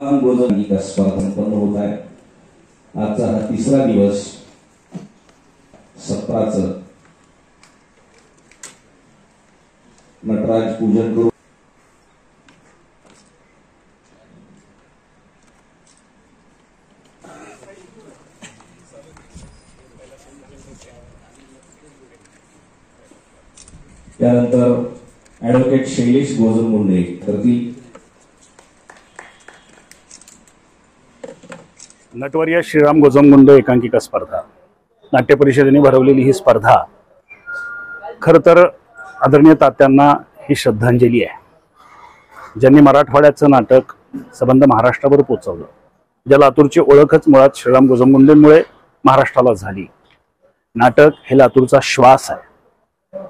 गोजंगी का स्पर्धा संपन्न होत आहे। आजचा हा तिसरा दिवस सत्राचं नटराज पूजन करू त्यानंतर ॲडव्होकेट शैलेश गोजमगुंडे करतील। नटवर्य श्रीराम गोजमगुंडे एकांकिका स्पर्धा नाट्य परिषदेने भरवलेली ही स्पर्धा खरं तर आदरणीय तात्यांना ही श्रद्धांजली आहे, ज्यांनी मराठवाड्याचं नाटक संबंध महाराष्ट्रावर पोचवलं, ज्या लातूरची ओळखच मुळात श्रीराम गोजमगुंडेंमुळे महाराष्ट्राला झाली। नाटक हे लातूरचा श्वास आहे।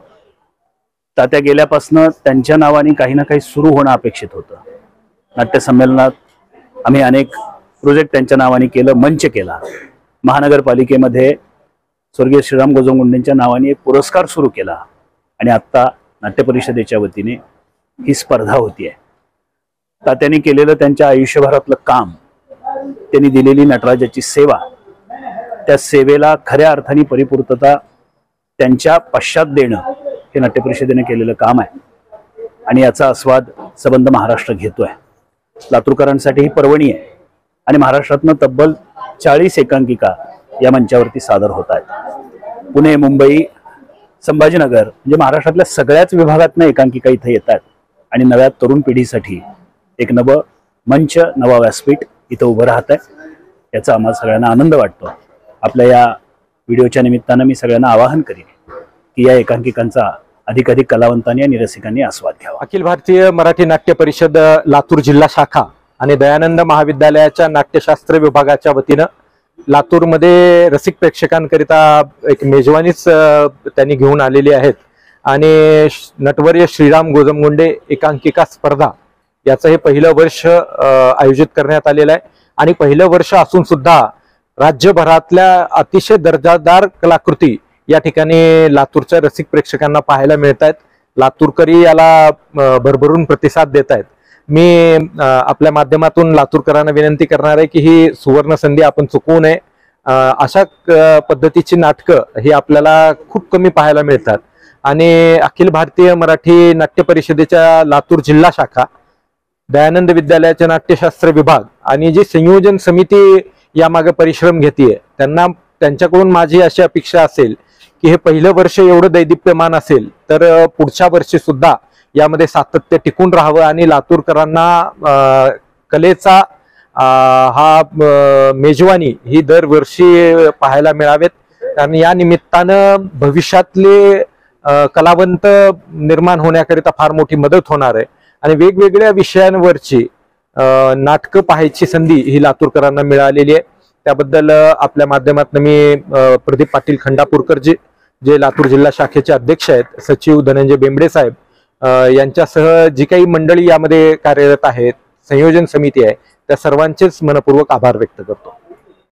तात्या गेल्यापासून त्यांच्या नावाने काही ना काही सुरू होणं अपेक्षित होतं। नाट्य संमेलनात आम्ही अनेक प्रोजेक्ट त्यांच्या नावाने केलं, मंच केला। महानगरपालिकेमध्ये स्वर्गीय श्रीराम गोजमगुंडेंच्या नावाने एक पुरस्कार सुरू केला आणि आता नाट्य परिषदेच्या वतीने ही स्पर्धा होती आहे। तात्यांनी केलेलं त्यांच्या आयुष्यभरातलं काम, त्यांनी दिलेली नटराजाची सेवा, त्या सेवेला खऱ्या अर्थाने परिपूर्तता त्यांच्या पश्चात देणं हे नाट्य परिषदेने केलेलं काम आहे आणि याचा आस्वाद संबंध महाराष्ट्र घेतोय। लातूरकरांसाठी ही पर्वणी आहे आणि महाराष्ट्रातनं तब्बल 40 एकांकिका या मंचावरती सादर होत आहेत। पुणे, मुंबई, संभाजीनगर म्हणजे महाराष्ट्रातल्या सगळ्याच विभागातनं एकांकिका इथे येतात आणि नव्या तरुण पिढीसाठी एक नवं मंच, नवा व्यासपीठ इथं उभं राहत आहे। याचा आम्हाला सगळ्यांना आनंद वाटतो। आपल्या या व्हिडिओच्या निमित्तानं मी सगळ्यांना आवाहन करीन की या एकांकिकांचा अधिकाधिक कलावंतांनी आणि रसिकांनी आस्वाद घ्यावा। अखिल भारतीय मराठी नाट्य परिषद लातूर जिल्हा शाखा आणि दयानंद महाविद्यालयाच्या नाट्यशास्त्र विभागाच्या वतीनं लातूरमध्ये रसिक प्रेक्षकांकरिता एक मेजवानीच त्यांनी घेऊन आलेली आहेत आणि नटवर्य श्रीराम गोजमगुंडे एकांकिका स्पर्धा याचं हे पहिलं वर्ष आयोजित करण्यात आलेलं आहे आणि पहिलं वर्ष असून सुद्धा राज्यभरातल्या अतिशय दर्जादार कलाकृती या ठिकाणी लातूरच्या रसिक प्रेक्षकांना पाहायला मिळत आहेत। लातूरकरी याला भरभरून प्रतिसाद देत आहेत। मी आपल्या माध्यमातून लातूरकरांना विनंती करणार आहे की ही सुवर्ण संधी आपण चुकवू नये। अशा पद्धतीची नाटकं ही आपल्याला खूप कमी पाहायला मिळतात आणि अखिल भारतीय मराठी नाट्य परिषदेच्या लातूर जिल्हा शाखा, दयानंद विद्यालयाचे नाट्यशास्त्र विभाग आणि जी संयोजन समिती यामागे परिश्रम घेतेय त्यांच्याकडून माझी अशी अपेक्षा असेल की हे पहिलं वर्ष एवढं दैदिप्यमान असेल तर पुढच्या वर्षी सुद्धा यामध्ये सातत्य टिकून राहावं आणि लातूरकरांना कलेचा हा मेजवानी ही दरवर्षी पाहायला मिळावेत आणि या निमित्तानं भविष्यातले कलावंत निर्माण होण्याकरिता फार मोठी मदत होणार आहे आणि वेगवेगळ्या विषयांवरची नाटकं पाहायची संधी ही लातूरकरांना मिळालेली आहे। त्याबद्दल आपल्या माध्यमातून मी प्रदीप पाटील खंडापूरकर जे लातूर जिल्हा शाखेचे अध्यक्ष आहेत, सचिव धनंजय बेंबडे साहेब यांच्यासह जी काही मंडळी यामध्ये कार्यरत आहेत, संयोजन समिती आहे, त्या सर्वांचेच मनपूर्वक आभार व्यक्त करतो।